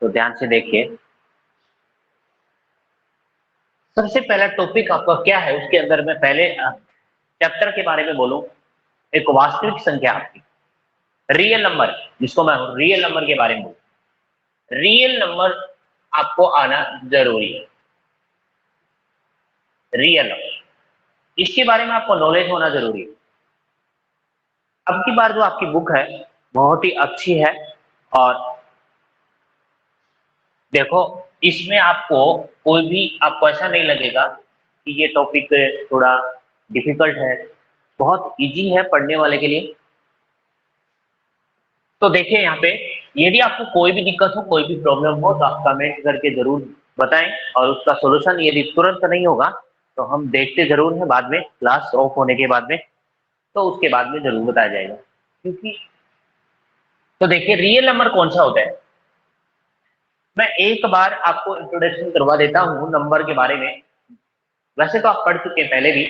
तो ध्यान से देखिए, सबसे पहला टॉपिक आपका क्या है, उसके अंदर मैं पहले चैप्टर के बारे में बोलूं। एक वास्तविक संख्या आपकी रियल नंबर, जिसको मैं रियल नंबर के बारे में बोलूं। रियल नंबर आपको आना जरूरी है। रियल नंबर, इसके बारे में आपको नॉलेज होना जरूरी है। अब की बार जो आपकी बुक है बहुत ही अच्छी है, और देखो इसमें आपको कोई भी आपको ऐसा नहीं लगेगा कि ये टॉपिक थोड़ा डिफिकल्ट है, बहुत इजी है पढ़ने वाले के लिए। तो देखिए यहाँ पे, यदि आपको कोई भी दिक्कत हो, कोई भी प्रॉब्लम हो, तो आप कमेंट करके जरूर बताएं, और उसका सोल्यूशन यदि तुरंत नहीं होगा तो हम देखते जरूर हैं बाद में, क्लास ऑफ होने के बाद में, तो उसके बाद में जरूर बताया जाएगा। क्योंकि तो देखिए रियल नंबर कौन सा होता है, मैं एक बार आपको इंट्रोडक्शन करवा देता हूँ नंबर के बारे में। वैसे तो आप पढ़ चुके हैं पहले भी।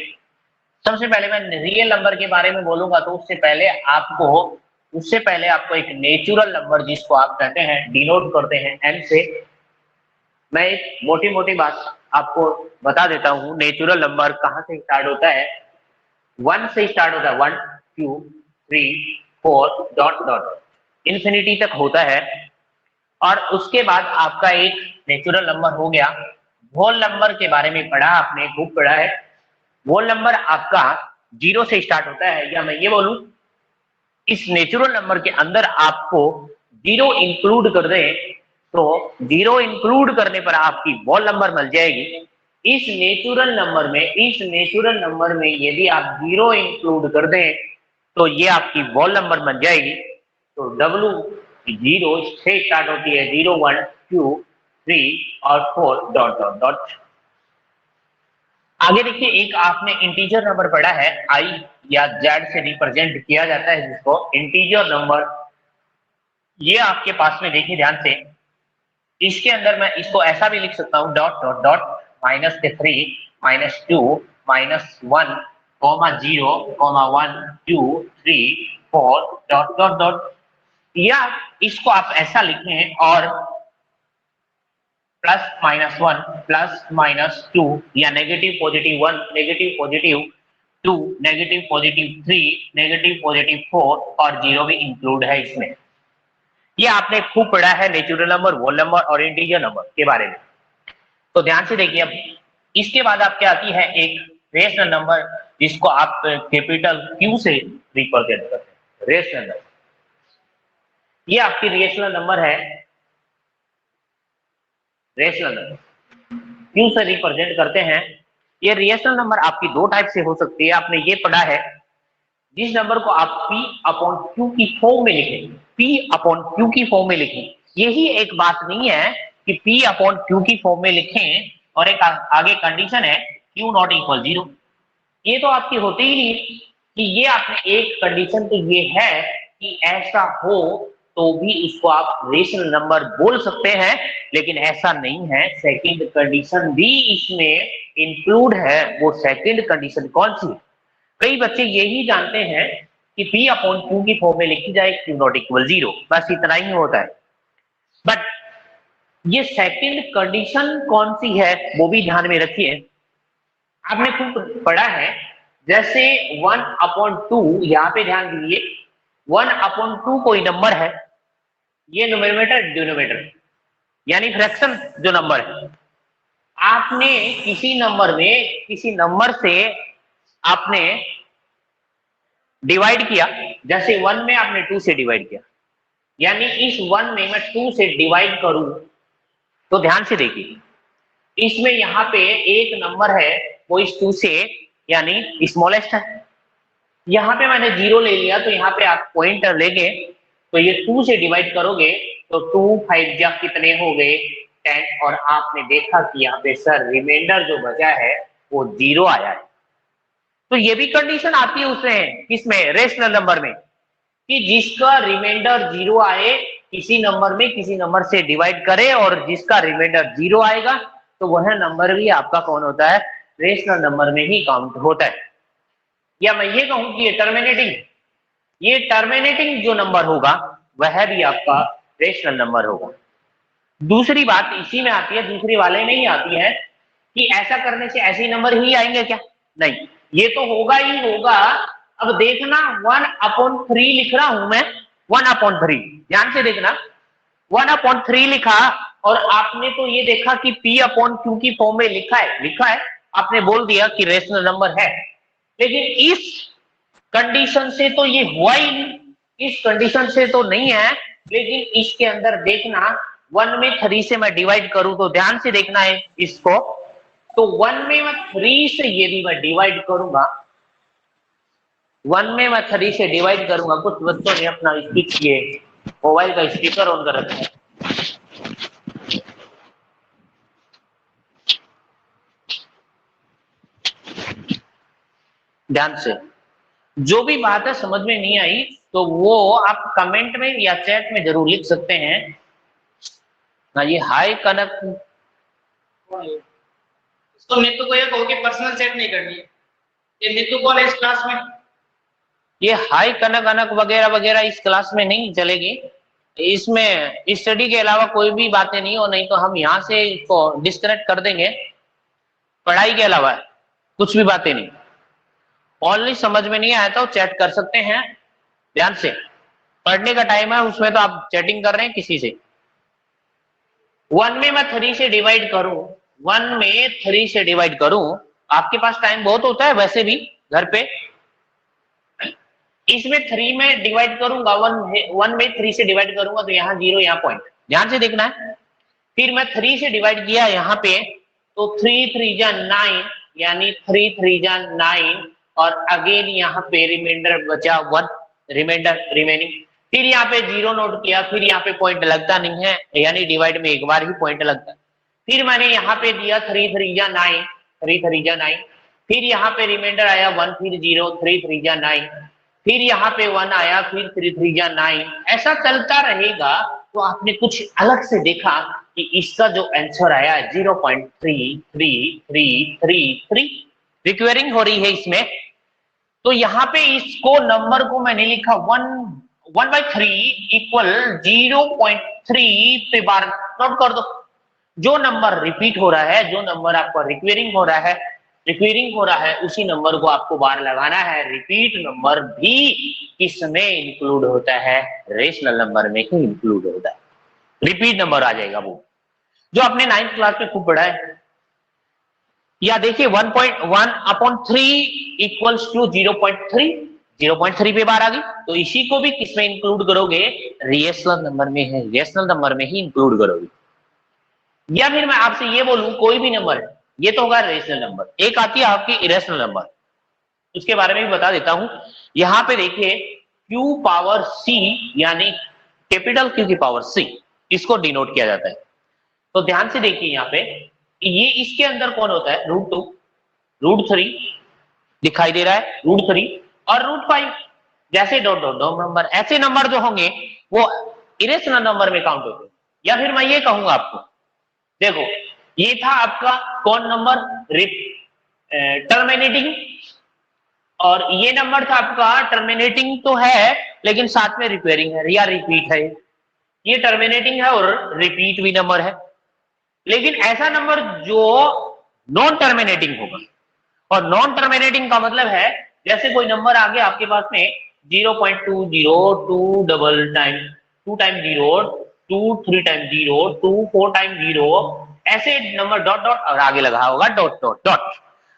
सबसे पहले मैं रियल नंबर के बारे में बोलूंगा, तो उससे पहले आपको एक नेचुरल नंबर, जिसको आप कहते हैं डिनोट करते हैं एन से, मैं एक मोटी मोटी बात आपको बता देता हूँ। नेचुरल नंबर कहाँ से स्टार्ट होता है? 1 से स्टार्ट होता है, 1 2 3 4 डॉट डॉट इन्फिनिटी तक होता है। और उसके बाद आपका एक नेचुरल नंबर हो गया। होल नंबर के बारे में पढ़ा आपने, खूब पढ़ा है। होल नंबर आपका 0 से स्टार्ट होता है, या मैं ये बोलूं इस नेचुरल नंबर के अंदर आपको 0 इंक्लूड कर दें तो 0 इंक्लूड करने पर आपकी होल नंबर मिल जाएगी। इस नेचुरल नंबर में यदि आप 0 इंक्लूड कर दें तो ये आपकी होल नंबर बन जाएगी। तो W 0 से स्टार्ट होती है, 0 1 2 3 और 4 डॉट डॉट डॉट। आगे देखिए, एक आपने इंटीजर नंबर पढ़ा है, आई या जेड से रिप्रेजेंट किया जाता है जिसको इंटीजर नंबर। ये आपके पास में देखिए ध्यान से, इसके अंदर मैं इसको ऐसा भी लिख सकता हूं, dot dot dot -3 -2 -1 0 1 2 3 4 dot dot dot, या इसको आप ऐसा लिखें और +-1 +-2 या -+1 -+2 -+3 -+4 और 0 भी इंक्लूड है इसमें। ये आपने खूब पढ़ा है नेचुरल नंबर, होल नंबर और इंटीजर नंबर के बारे में। तो ध्यान से देखिए, अब इसके बाद आपके आती है एक रेशनल नंबर, जिसको आप कैपिटल Q से रिप्रेजेंट करते हैं, रेशनल नंबर। ये आपकी रेशनल नंबर है, रेशनल नंबर Q से रिप्रेजेंट करते हैं। ये रेशनल नंबर आपकी दो टाइप से हो सकती है। आपने ये पढ़ा है, जिस नंबर को आप P/Q की फॉर्म में लिखें, P/Q की फॉर्म में लिखें। यही एक बात नहीं है कि P/Q की फॉर्म में लिखें और एक आगे कंडीशन है Q नॉट इक्वल 0। ये तो आपकी होती ही नहीं कि ये आपने एक कंडीशन तो ये है कि ऐसा हो तो भी इसको आप रेशनल नंबर बोल सकते हैं, लेकिन ऐसा नहीं है। सेकंड कंडीशन भी इसमें इंक्लूड है। वो सेकंड कंडीशन कौन सी है? कई बच्चे यही जानते हैं कि P/Q की फॉर्म में लिखी जाए Q नॉट इक्वल 0, बस इतना ही होता है। बट ये सेकंड कंडीशन कौन सी है वो भी ध्यान में रखिए। आपने खूब पढ़ा है, जैसे 1/2, यहाँ पे ध्यान दीजिए, 1/2 कोई नंबर है, ये न्यूमरेटर डिनोमिनेटर यानी फ्रैक्शन जो नंबर है। आपने किसी नंबर से आपने डिवाइड किया, जैसे 1 में आपने 2 से डिवाइड किया, यानी इस 1 में मैं 2 से डिवाइड करूं, तो ध्यान से देखिए, इसमें यहाँ पे एक नंबर है वो इस 2 से यानी स्मॉलेस्ट है। यहाँ पे मैंने 0 ले लिया, तो यहाँ पे आप पॉइंटर लेंगे तो ये 2 से डिवाइड करोगे तो 2 5 जा कितने हो गए 10, और आपने देखा कि यहाँ पे सर रिमाइंडर जो बचा है वो 0 आया है। तो ये भी कंडीशन आती है उसमें, किसमें? रेशनल नंबर में, कि जिसका रिमाइंडर 0 आए, किसी नंबर से डिवाइड करे और जिसका रिमाइंडर 0 आएगा तो वह नंबर भी आपका कौन होता है? रेशनल नंबर में ही काउंट होता है। या मैं ये कहूं कि ये टर्मिनेटिंग जो नंबर होगा वह भी आपका रेशनल नंबर होगा। दूसरी बात इसी में आती है, दूसरी वाले में ही आती है कि ऐसा करने से ऐसे नंबर ही आएंगे क्या? नहीं, ये तो होगा ही होगा। अब देखना 1/3 लिख रहा हूं मैं, 1/3, ध्यान से देखना 1/3 लिखा, और आपने तो ये देखा कि P/Q की फॉर्म में लिखा है, आपने बोल दिया कि रेशनल नंबर है। लेकिन इस कंडीशन से तो ये हुआ ही नहीं, इस कंडीशन से तो नहीं है। लेकिन इसके अंदर देखना 1 में 3 से मैं डिवाइड करूं, तो ध्यान से देखना है इसको, तो 1 में मैं 3 से यदि मैं डिवाइड करूंगा, 1 में मैं 3 से डिवाइड करूंगा, कुछ बच्चों ने अपना स्पीच किए, मोबाइल का स्पीकर ऑन कर रखा है, ध्यान से, जो भी बात है समझ में नहीं आई तो वो आप कमेंट में या चैट में जरूर लिख सकते हैं। ना ये हाय कनक, तो नीतू को ये कहो कि पर्सनल चैट नहीं करनी है, ये नीतू कॉल है इस क्लास में, ये हाय कनक अनक वगैरह वगैरह इस क्लास में नहीं चलेगी। इसमें स्टडी के अलावा कोई भी बातें नहीं हो, नहीं तो हम यहाँ से इसको डिस्कनेक्ट कर देंगे। पढ़ाई के अलावा कुछ भी बातें नहीं, ओनली समझ में नहीं आया तो चैट कर सकते हैं। ध्यान से, पढ़ने का टाइम है, उसमें तो आप चैटिंग कर रहे हैं किसी से। 1 में मैं 3 से डिवाइड करूं, 1 में 3 से डिवाइड करूं, आपके पास टाइम बहुत होता है वैसे भी घर पे। इसमें 3 में डिवाइड करूंगा, 1 में 3 से डिवाइड करूंगा तो यहाँ 0, यहाँ पॉइंट, ध्यान से देखना है। फिर मैं 3 से डिवाइड किया यहाँ पे, तो 3 3 जा 9, यानी 3 3 जा 9, और अगेन यहाँ पे रिमाइंडर बचा 1, रिमेनिंग। फिर यहाँ पे 0 नोट किया, फिर यहाँ पे पॉइंट लगता नहीं है, यानी डिवाइड में एक बार ही पॉइंट लगता है। फिर मैंने यहाँ पे दिया 3 3 जा 9, 3 3 जा 9, फिर यहाँ पे रिमाइंडर आया 1, फिर 0, 3 3 जा 9, फिर यहाँ पे 1 आया, फिर 3 3 जा 9, ऐसा चलता रहेगा। तो आपने कुछ अलग से देखा कि इसका जो आंसर आया 0.3333 रिक्वेयरिंग हो रही है इसमें। तो यहाँ पे इसको नंबर को मैंने लिखा 1/3 इक्वल 0.3 पे बार नोट कर दो। जो नंबर रिपीट हो रहा है, जो नंबर आपका रिक्वेयरिंग हो रहा है, उसी नंबर को आपको बार लगाना है। रिपीट नंबर भी किसमें इंक्लूड होता है? रेशनल नंबर में ही इंक्लूड होता है। रिपीट नंबर आ जाएगा वो, जो आपने 9th क्लास में खूब पढ़ा है। या देखिए 1/3 इक्वल्स टू 0.3 पे बार आ गई, तो इसी को भी किसमें इंक्लूड करोगे? रेशनल नंबर में है, रेशनल नंबर में ही इंक्लूड करोगे। या फिर मैं आपसे ये बोलूं कोई भी नंबर है, ये तो होगा रेशनल नंबर। एक आती है आपकी इरेशनल नंबर, उसके बारे में भी बता देता हूं। यहां पे देखिए Q पावर C, यानी कैपिटल Q की पावर C, इसको डिनोट किया जाता है। तो ध्यान से देखिए यहाँ पे, ये इसके अंदर कौन होता है? √2, √3 दिखाई दे रहा है, √3 और √5, जैसे डॉट डॉट डॉट नंबर, ऐसे नंबर जो होंगे वो इरेशनल नंबर में काउंट होते हैं। या फिर मैं ये कहूंगा आपको, देखो ये था आपका कौन नंबर? टर्मिनेटिंग, और ये नंबर था आपका टर्मिनेटिंग तो है लेकिन साथ में रिपेयरिंग है या रिपीट है। ये टर्मिनेटिंग है और रिपीट भी नंबर है। लेकिन ऐसा नंबर जो नॉन टर्मिनेटिंग होगा, और नॉन टर्मिनेटिंग का मतलब है जैसे कोई नंबर आ गया आपके पास में 0.202 double time 2 time 0, 2 3 time 0, 2 4 time 0, ऐसे नंबर डॉट डॉट और आगे लगा होगा डॉट डॉट डॉट।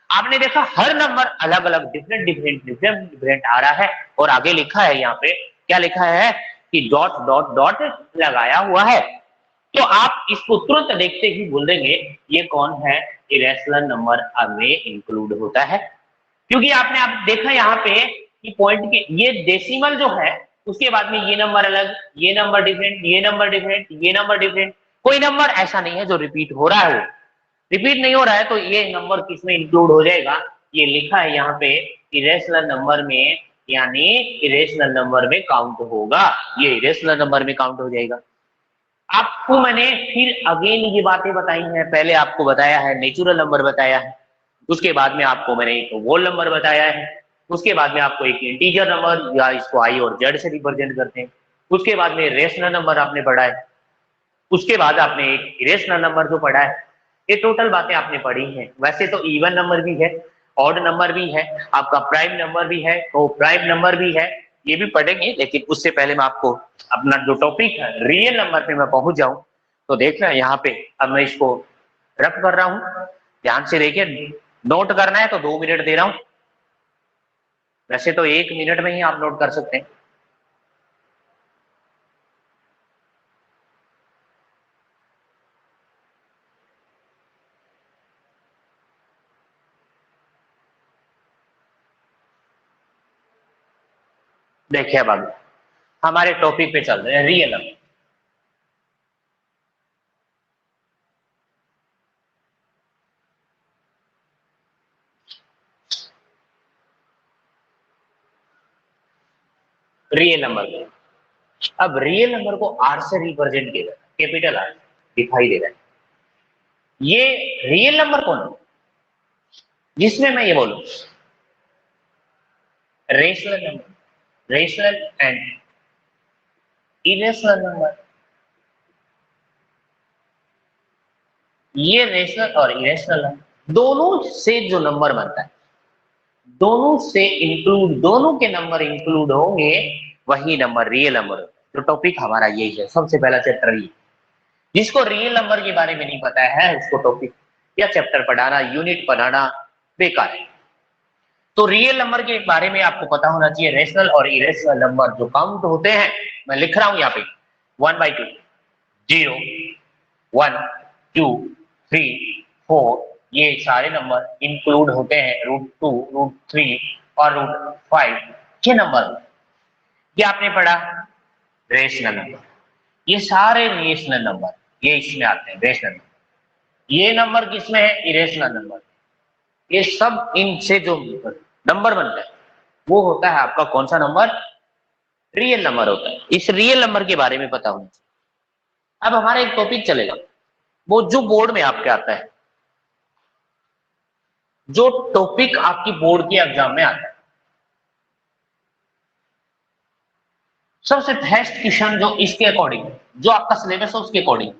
आपने देखा हर नंबर अलग अलग डिफरेंट आ रहा है, और आगे लिखा है यहाँ पे, क्या लिखा है कि डॉट डॉट डॉट लगाया हुआ है। तो आप इसको तुरंत देखते ही बोल देंगे ये कौन है? इरेशनल नंबर में इंक्लूड होता है। क्योंकि आपने आप देखा यहाँ पे कि पॉइंट के ये डेसिमल जो है, उसके बाद में ये नंबर अलग, ये नंबर डिफरेंट, ये नंबर डिफरेंट, ये नंबर डिफरेंट। कोई नंबर ऐसा नहीं है जो रिपीट हो रहा है। वो रिपीट नहीं हो रहा है तो ये नंबर किसमें इंक्लूड हो जाएगा? ये लिखा है यहाँ पे इरेशनल नंबर में, यानी इरेशनल नंबर में काउंट होगा, ये इरेशनल नंबर में काउंट हो जाएगा। आपको मैंने फिर अगेन ये बातें बताई हैं। पहले आपको बताया है नेचुरल नंबर बताया है, उसके बाद में आपको मैंने एक होल नंबर बताया है, उसके बाद में आपको एक इंटीजर नंबर या इसको आई और जेड से रिप्रेजेंट करते हैं, उसके बाद में रेशनल नंबर आपने पढ़ा है। उसके बाद आपने एक इरेशनल नंबर जो पढ़ा है, ये टोटल बातें आपने पढ़ी हैं। वैसे तो इवन नंबर भी है, ऑड नंबर भी है, आपका प्राइम नंबर भी है, तो प्राइम नंबर भी है, ये भी पढ़ेंगे। लेकिन उससे पहले मैं आपको अपना जो टॉपिक है रियल नंबर पे मैं पहुंच जाऊं, तो देखना यहाँ पे अब मैं इसको रफ कर रहा हूं, ध्यान से देखिए। नोट करना है तो 2 मिनट दे रहा हूं, वैसे तो 1 मिनट में ही आप नोट कर सकते हैं। देखिए अब आगे हमारे टॉपिक पे चल रहे हैं, रियल नंबर। रियल नंबर, अब रियल नंबर को आर से रिप्रेजेंट किया जाता है, कैपिटल आर दिखाई दे रहा है। ये रियल नंबर कौन है जिसमें मैं ये बोलूं rational number, rational and irrational number. ये रेशनल और इरेशनल है, दोनों से जो नंबर बनता है, दोनों से इंक्लूड, दोनों के नंबर इंक्लूड होंगे, वही नंबर रियल नंबर होता है। तो टॉपिक हमारा यही है, सबसे पहला चैप्टर ये। जिसको रियल नंबर के बारे में नहीं पता है उसको टॉपिक या चैप्टर पढ़ाना, यूनिट पढ़ाना बेकार है। तो रियल नंबर के बारे में आपको पता होना चाहिए, रेशनल और इरेशनल नंबर जो काउंट होते हैं, मैं लिख रहा हूं यहाँ पे 1/2, 0, 1, 2, 3, 4, ये सारे नंबर इंक्लूड होते हैं √2, √3 और √5 के नंबर। ये आपने पढ़ा रेशनल नंबर, ये सारे रेशनल नंबर ये इसमें आते हैं रेशनल नंबर। ये नंबर किसमें है, इरेशनल नंबर। ये सब इनसे जो नंबर बनता है वो होता है आपका कौन सा नंबर, रियल नंबर होता है। इस रियल नंबर के बारे में पता होना चाहिए। अब हमारा एक टॉपिक चलेगा वो जो बोर्ड में आपके आता है, जो टॉपिक आपकी बोर्ड के एग्जाम में आता है, सबसे बेस्ट क्वेश्चन जो इसके अकॉर्डिंग, जो आपका सिलेबस है उसके अकॉर्डिंग,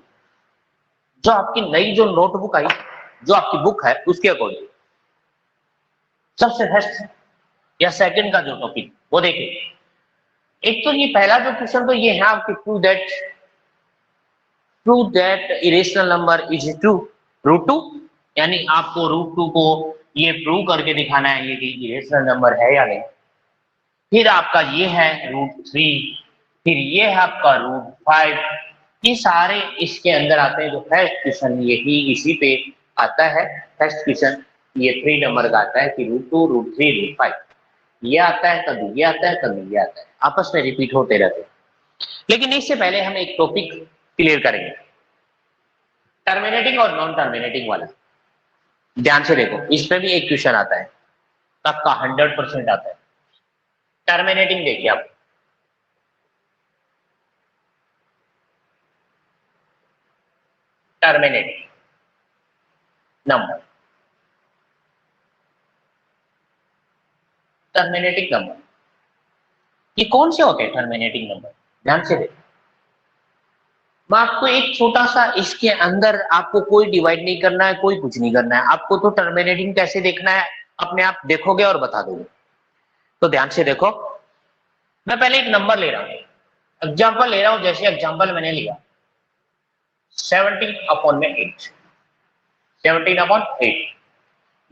जो आपकी नई जो नोटबुक आई, जो आपकी बुक है उसके अकॉर्डिंग सबसे बेस्ट या सेकंड का जो टॉपिक वो देखिए। एक तो ये पहला जो क्वेश्चन तो ये है आपकी prove that irrational number is true √2, यानी आपको √2 को ये प्रूव करके दिखाना है ये कि इरेशनल नंबर है या नहीं। फिर आपका ये है √3, फिर ये है आपका √5। ये सारे इसके अंदर आते हैं। जो फर्स्ट क्वेश्चन यही इसी पे आता है, फर्स्ट क्वेश्चन ये 3 नंबर का आता है कि √2, √3, √5 ये आता है, कभी ये आता है, कभी ये आता है, आपस में रिपीट होते रहते हैं। लेकिन इससे पहले हम एक टॉपिक क्लियर करेंगे, टर्मिनेटिंग और नॉन टर्मिनेटिंग वाला। ध्यान से देखो, इसमें भी एक क्वेश्चन आता है, पक्का 100% आता है। टर्मिनेटिंग देखिए आप, टर्मिनेटिंग नंबर, टर्मिनेटिंग नंबर ये कौन से होते हैं टर्मिनेटिंग नंबर, ध्यान से देखो। मैं आपको एक छोटा सा इसके अंदर, आपको कोई डिवाइड नहीं करना है, कोई कुछ नहीं करना है, आपको तो टर्मिनेटिंग कैसे देखना है अपने आप देखोगे और बता दोगे। तो ध्यान से देखो, मैं पहले एक नंबर ले रहा हूं, एग्जाम्पल ले रहा हूं, जैसे एग्जाम्पल मैंने लिया 17/8, 17/8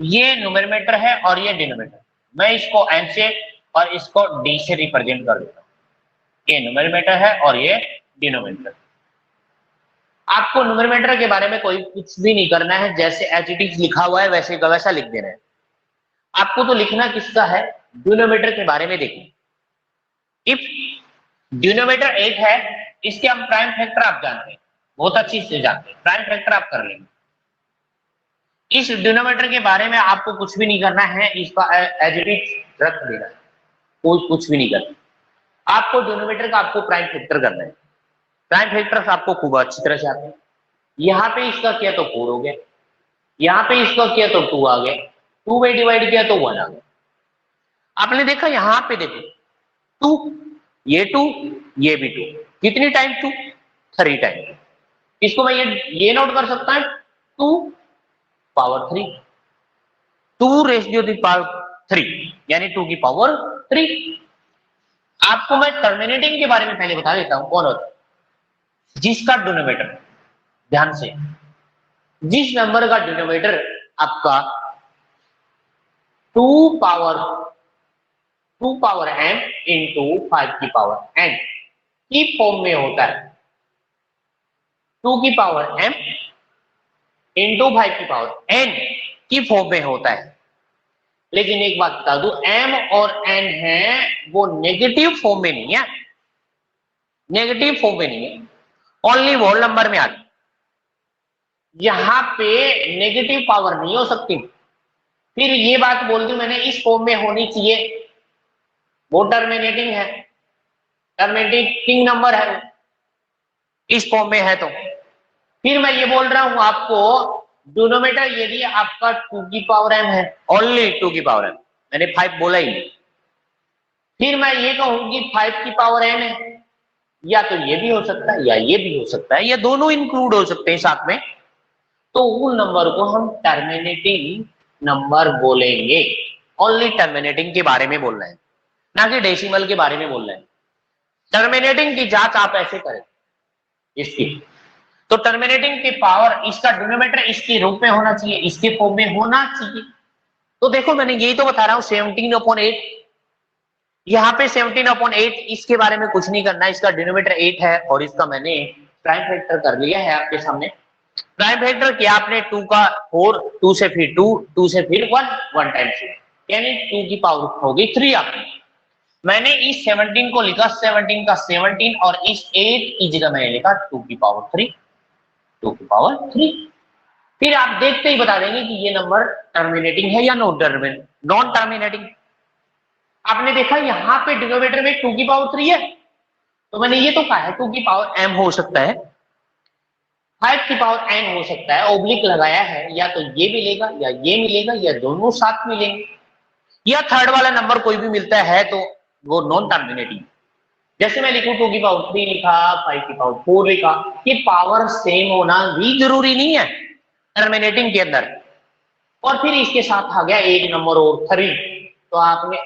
ये न्यूमरेटर है और ये डिनोमिनेटर। मैं इसको एन से और इसको डी से रिप्रेजेंट कर देता हूं, ये न्यूमरेटर है और ये डिनोमिनेटर। आपको न्यूमरेटर के बारे में कोई कुछ भी नहीं करना है, जैसे एज इट इज लिखा हुआ है वैसे का वैसा लिख देना है। आपको तो लिखना किसका है, डिनोमिनेटर के बारे में देखिए। इफ डिनोमिनेटर 8 है, इसके हम प्राइम फैक्टर आप जानते हैं, बहुत अच्छी से जानते हैं, प्राइम फैक्टर आप कर लेंगे। इस डिनोमिनेटर के बारे में आपको कुछ भी नहीं करना है, इसका एज इट इज रख देना है, कोई कुछ भी नहीं करना। आपको डिनोमिनेटर का आपको प्राइम फैक्टर करना है। प्राइम फैक्टर्स आपको खूब अच्छी तरह से आते हैं। यहाँ पे इसका किया तो 4 हो गया, यहाँ पे इसका किया तो 2 आ गया, 2 में डिवाइड किया तो 1 आ गया। आपने देखा यहाँ पे देखो 2, ये 2, ये भी 2, कितनी टाइम 2, 3 टाइम। इसको मैं ये नोट कर सकता हूं 2 पावर 3, 2 रेशियो टू पावर 3 यानी 2 की पावर 3। आपको मैं टर्मिनेटिंग के बारे में पहले बता देता हूं कौन होता है, जिसका डिनोमिनेटर, ध्यान से, जिस नंबर का डिनोमिनेटर आपका 2 पावर n इंटू 5 की पावर n की फॉर्म में होता है, 2 की पावर m इंटू 5 की पावर n की फॉर्म में होता है। लेकिन एक बात बता दूं, m और n है वो नेगेटिव फॉर्म में नहीं है, नेगेटिव फॉर्म में नहीं है, ओनली होल नंबर में आती। यहां पे नेगेटिव पावर नहीं हो सकती। फिर ये बात बोल दी मैंने, इस फॉर्म में होनी चाहिए, वो टर्मिनेटिंग है, टर्मिनेटिंग नंबर है, इस फॉर्म में है। तो फिर मैं ये बोल रहा हूं आपको, डिनोमिनेटर यदि आपका 2 की पावर m है, ओनली 2 की पावर m, मैंने 5 बोला ही नहीं। फिर मैं ये कहूं कि 5 की पावर n है, या तो ये भी हो सकता है या ये भी हो सकता है, या दोनों इंक्लूड हो सकते हैं साथ में, तो उन नंबर को हम टर्मिनेटिंग नंबर बोलेंगे। ओनली टर्मिनेटिंग के बारे में बोल रहे हैं, ना कि डेसिमल के बारे में बोल रहे हैं। टर्मिनेटिंग की जांच आप ऐसे करें इसकी, तो टर्मिनेटिंग की पावर, इसका डिनोमिनेटर इसके रूप में होना चाहिए, इसके फॉर्म में होना चाहिए। तो देखो मैंने यही तो बता रहा हूं, 17/8, यहाँ पे 17/8, इसके बारे में कुछ नहीं करना, इसका डिनोमिनेटर 8 है और इसका मैंने प्राइम फैक्टर कर लिया है आपके सामने। प्राइम फैक्टर किया आपने 2 का 4, 2 से फिर 2, 2 से फिर 1 टाइम्स, यानी 2 की पावर होगी 3 आपकी। मैंने इस 17 को लिखा 17 का 17 और इस 8 की जगह मैंने लिखा 2 की पावर 3, 2 की पावर 3। फिर आप देखते ही बता देंगे कि ये नंबर टर्मिनेटिंग है या नॉन टर्मिनेटिंग। आपने देखा यहाँ पे डिनोमिनेटर में 2 की पावर 3 है, तो मैंने ये तो कहा है 2 की पावर m हो सकता है, 5 की पावर n हो सकता है, ओब्लिक लगाया है, या तो ये मिलेगा या ये मिलेगा या दोनों साथ मिलेंगे, या थर्ड वाला नंबर कोई भी मिलता है तो वो नॉन टर्मिनेटिंग। जैसे मैं लिखूं 2 की पावर 3 लिखा, 5 की पावर 4 लिखा, ये पावर सेम होना भी जरूरी नहीं है टर्मिनेटिंग के अंदर। और फिर इसके साथ आ गया एक नंबर और 3, तो आपने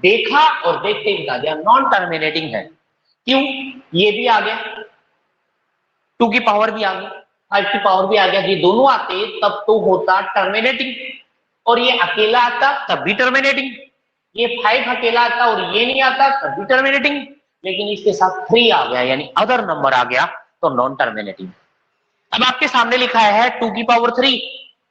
देखा और देखते ही बता दिया नॉन टर्मिनेटिंग है। क्यों? ये भी आ गया, 2 की पावर भी आ गई, 5 की पावर भी आ गया, ये दोनों आते तब तो होता टर्मिनेटिंग, और ये अकेला आता तब भी टर्मिनेटिंग, ये 5 अकेला आता और ये नहीं आता तब भी टर्मिनेटिंग, लेकिन इसके साथ 3 आ गया यानी अदर नंबर आ गया तो नॉन टर्मिनेटिंग। अब आपके सामने लिखा है 2 की पावर 3,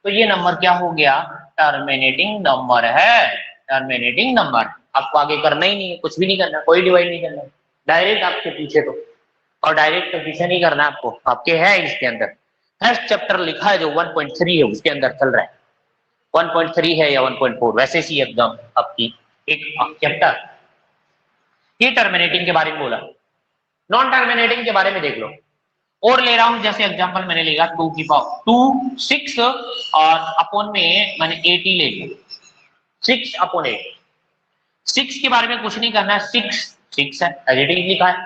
तो ये नंबर क्या हो गया? टर्मिनेटिंग नंबर है, टर्मिनेटिंग नंबर। आपको आगे करना ही नहीं है, कुछ भी नहीं करना, कोई डिवाइड नहीं करना, डायरेक्ट आपके पीछे तो, और डायरेक्ट तो पीछे नहीं करना आपको, आपके है इसके अंदर फर्स्ट चैप्टर लिखा है जो 1.3 है उसके अंदर चल रहा है, 1.3 है या 1.4 वैसे ही एकदम आपकी एक चैप्टर। ये टर्मिनेटिंग के बारे में बोला। नॉन टर्मिनेटिंग के बारे में देख लो, और ले रहा हूं, जैसे एग्जांपल मैंने लिया 2 की पावर 2 6 और अपॉन में मैंने 8 ही ले लिया, 6/8। 6 के बारे में कुछ नहीं करना है, 6 है, एडिटिंग लिखा है।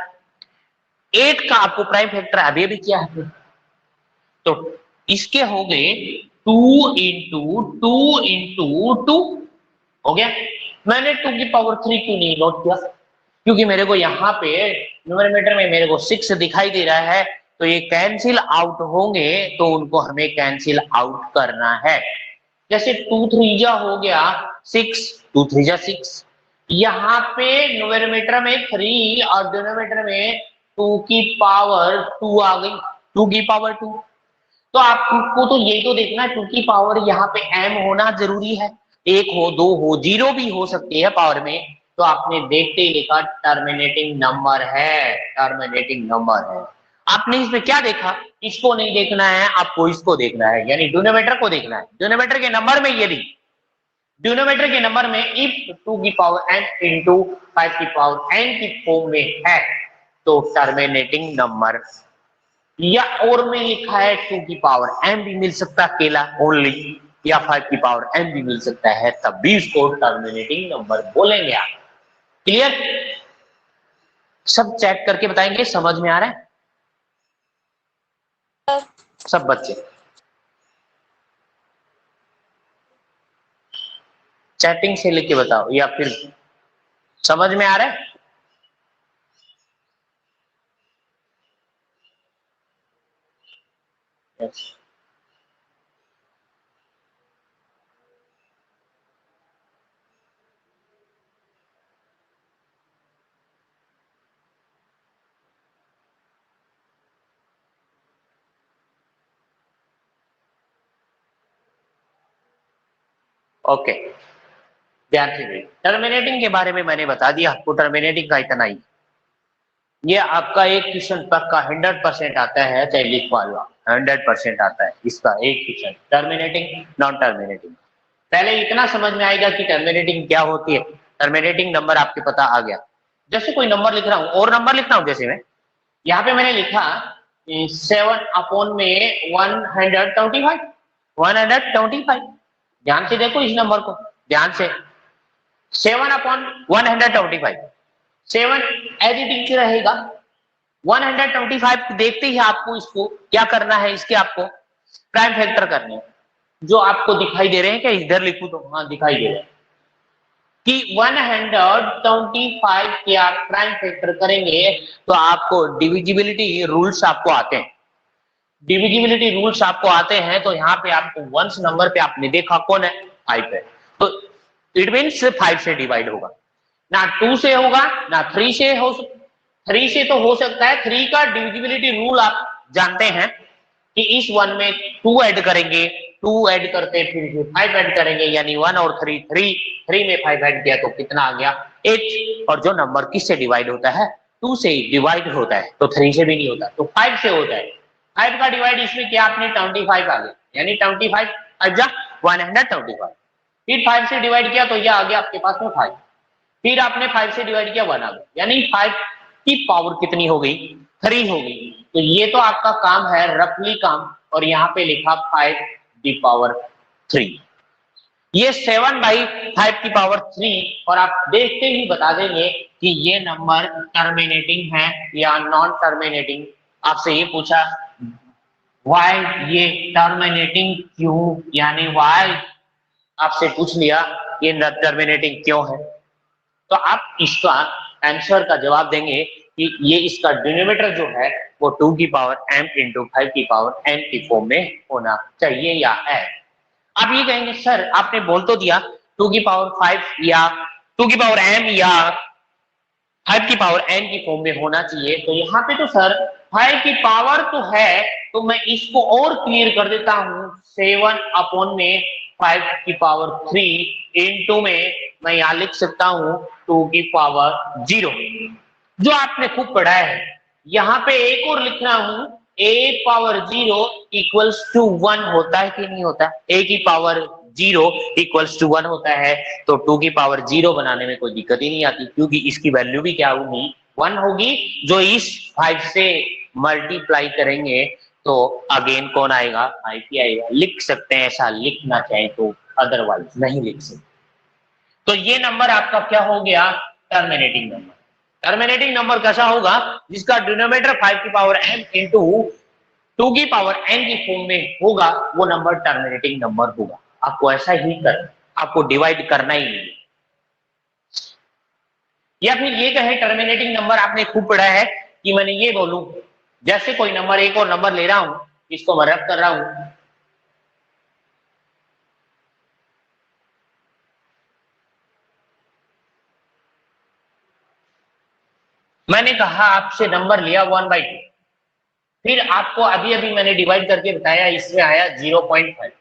8 का आपको प्राइम फैक्टर अभी भी किया है, तो इसके हो गए 2 इंटू 2 इंटू 2 हो गया। मैंने 2 की पावर 3 क्यों नहीं नोट किया? क्योंकि मेरे को यहाँ पे न्यूमरेटर में मेरे को 6 दिखाई दे रहा है, तो ये कैंसिल आउट होंगे, तो उनको हमें कैंसिल आउट करना है। जैसे 2 3 जा हो गया 6, 2 3 जा 6, यहाँ पे न्यूमरेटर में 3 और डिनोमिनेटर में 2 की पावर 2 आ गई, 2 की पावर 2। तो आपको तो यही तो देखना है, 2 की पावर यहाँ पे m होना जरूरी है, 1 हो 2 हो 0 भी हो सकती है पावर में, तो आपने देखते ही लिखा टर्मिनेटिंग नंबर है, टर्मिनेटिंग नंबर है। आपने इसमें क्या देखा? इसको नहीं देखना है, आपको इसको देखना है, यानी डिनोमिनेटर को देखना है। डिनोमिनेटर के नंबर में यदि डिनोमिनेटर के नंबर में इफ 2 की पावर n इंटू 5 की पावर n की फॉर्म में है तो टर्मिनेटिंग नंबर, या और में लिखा है 2 की पावर m भी मिल सकता है अकेला ओनली, या 5 की पावर m भी मिल सकता है, तब भी इसको टर्मिनेटिंग नंबर बोलेंगे आप। क्लियर? सब चेक करके बताएंगे, समझ में आ रहा है? सब बच्चे चैटिंग से लिख के बताओ या फिर समझ में आ रहा है? Yes. ओके, ध्यान से देखिए। टर्मिनेटिंग के बारे में मैंने बता दिया आपको, टर्मिनेटिंग का इतना ही। ये आपका एक क्वेश्चन पक्का 100% आता है, चाहे लिखवा लो, 100% आता है इसका एक क्वेश्चन, टर्मिनेटिंग नॉन टर्मिनेटिंग। पहले इतना समझ में आएगा कि टर्मिनेटिंग क्या होती है। टर्मिनेटिंग नंबर आपके पता आ गया। जैसे कोई नंबर लिख रहा हूँ और नंबर लिख रहा हूँ, जैसे मैं यहाँ पे मैंने लिखा 7 अपॉन में 125। ध्यान से देखो इस नंबर को, ध्यान से। 7 अपॉन 125, 7 एज इट इज रहेगा। 125 देखते ही आपको इसको क्या करना है, इसके आपको प्राइम फैक्टर करने हैं, जो आपको दिखाई दे रहे हैं। क्या इधर लिखूं तो हाँ दिखाई दे रहे हैं कि 125 के आप प्राइम फैक्टर करेंगे तो आपको डिविजिबिलिटी रूल्स आपको आते हैं। डिविजिबिलिटी रूल्स आपको आते हैं तो यहाँ पे आपको वंस नंबर पे आपने देखा कौन है, 5 है, तो इट मीन्स 5 से डिवाइड होगा, ना 2 से होगा ना 3 से। 3 से तो हो सकता है, 3 का डिविजिबिलिटी रूल आप जानते हैं कि इस 1 में 2 ऐड करेंगे, 2 ऐड करते फिर 5 ऐड करेंगे, यानी 1 और 3 में 5 ऐड किया तो कितना आ गया, 8। और जो नंबर किससे डिवाइड होता है, 2 से डिवाइड होता है, तो 3 से भी नहीं होता, तो 5 से होता है। 5 का डिवाइड इसमें क्या, आपने 25 आ गया, यानी 25 जा 125। फिर 5 से डिवाइड किया तो यह आ गया आपके पास में 5। फिर आपने 5 से डिवाइड किया 1 आ गया, यानी 5 की पावर कितनी हो गई, 3 हो गई। तो ये तो आपका काम है रफली काम, और यहाँ पे लिखा 5 की पावर 3। ये 7/5 की पावर 3, और आप देखते ही बता देंगे कि ये नंबर टर्मिनेटिंग है या नॉन टर्मिनेटिंग। आपसे ये पूछा वाई, ये टर्मिनेटिंग क्यों, यानी वाई आपसे पूछ लिया ये टर्मिनेटिंग क्यों है, तो आप इसका आंसर का जवाब देंगे कि ये इसका डिनोमिनेटर जो है वो 2 की पावर m इंटू 5 की पावर n की फॉर्म में होना चाहिए या है। आप ये कहेंगे सर आपने बोल तो दिया 2 की पावर 5 या 2 की पावर m या 5 की पावर n की फॉर्म में होना चाहिए, तो यहाँ पे तो सर 5 की पावर तो है, तो मैं इसको और क्लियर कर देता हूँ, 7 अपॉन में 5 की पावर 3 इंटू में मैं यहाँ लिख सकता हूँ 2 की पावर 0, जो आपने खूब पढ़ा है। यहाँ पे एक और लिख रहा हूँ, a पावर 0 इक्वल्स टू 1 होता है कि नहीं होता, a की पावर 0 इक्वल्स टू 1 होता है, तो 2 की पावर 0 बनाने में कोई दिक्कत ही नहीं आती, क्योंकि इसकी वैल्यू भी क्या होगी, 1 होगी, जो इस 5 से मल्टीप्लाई करेंगे तो अगेन कौन आएगा, 5 ही आएगा। लिख सकते हैं ऐसा लिखना चाहे तो, अदरवाइज नहीं लिख सकते। तो ये नंबर आपका क्या हो गया, टर्मिनेटिंग नंबर। टर्मिनेटिंग नंबर कैसा होगा, जिसका डिनोमिनेटर 5 की पावर m इंटू 2 की पावर n की फॉर्म में होगा, वो नंबर टर्मिनेटिंग नंबर होगा। आपको ऐसा ही करना, आपको डिवाइड करना ही नहीं। या फिर ये कहे टर्मिनेटिंग नंबर आपने खूब पढ़ा है कि मैंने ये बोलूं, जैसे कोई नंबर, एक और नंबर ले रहा हूं, इसको मैं रख कर रहा हूं, मैंने कहा आपसे नंबर लिया 1/2, फिर आपको अभी अभी मैंने डिवाइड करके बताया, इसमें आया 0.5,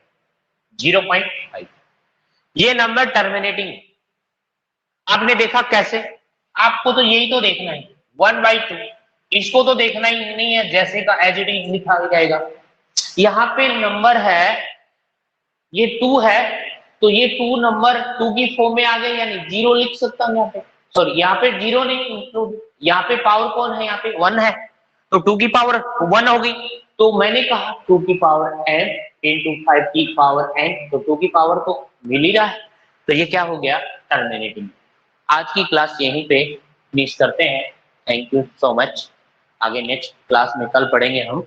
0.5। ये नंबर टर्मिनेटिंग, आपने देखा कैसे, आपको तो यही तो देखना है 1/2, इसको तो देखना ही नहीं है, जैसे का एज इट इज लिखा जाएगा। यहाँ पे नंबर है, ये 2 है, तो ये 2 नंबर 2 की फॉर्म में आ गए, यानी 0 लिख सकता हूँ यहाँ पे, सॉरी यहाँ पे 0 नहीं, यहाँ पे पावर कौन है, यहाँ पे 1 है, तो 2 की पावर 1 होगी। तो मैंने कहा 2 की पावर m इंटू 5 की पावर n, तो 2 की पावर तो मिल ही रहा है, तो ये क्या हो गया, टर्मिनेटिंग। आज की क्लास यहीं पे फिनिश करते हैं। Thank you so much. आगे नेक्स्ट क्लास में कल पढ़ेंगे हम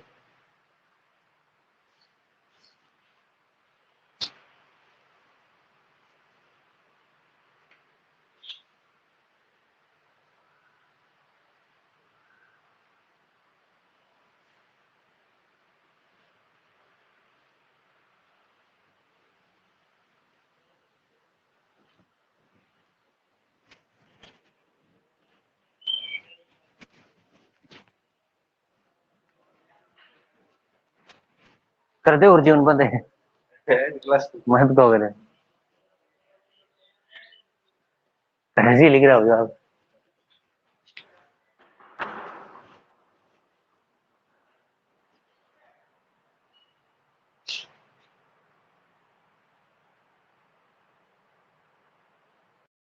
कर दे और जीवन बंद है क्लास मैं तो कहो करे ऐसे ही लिख रहा हूँ आप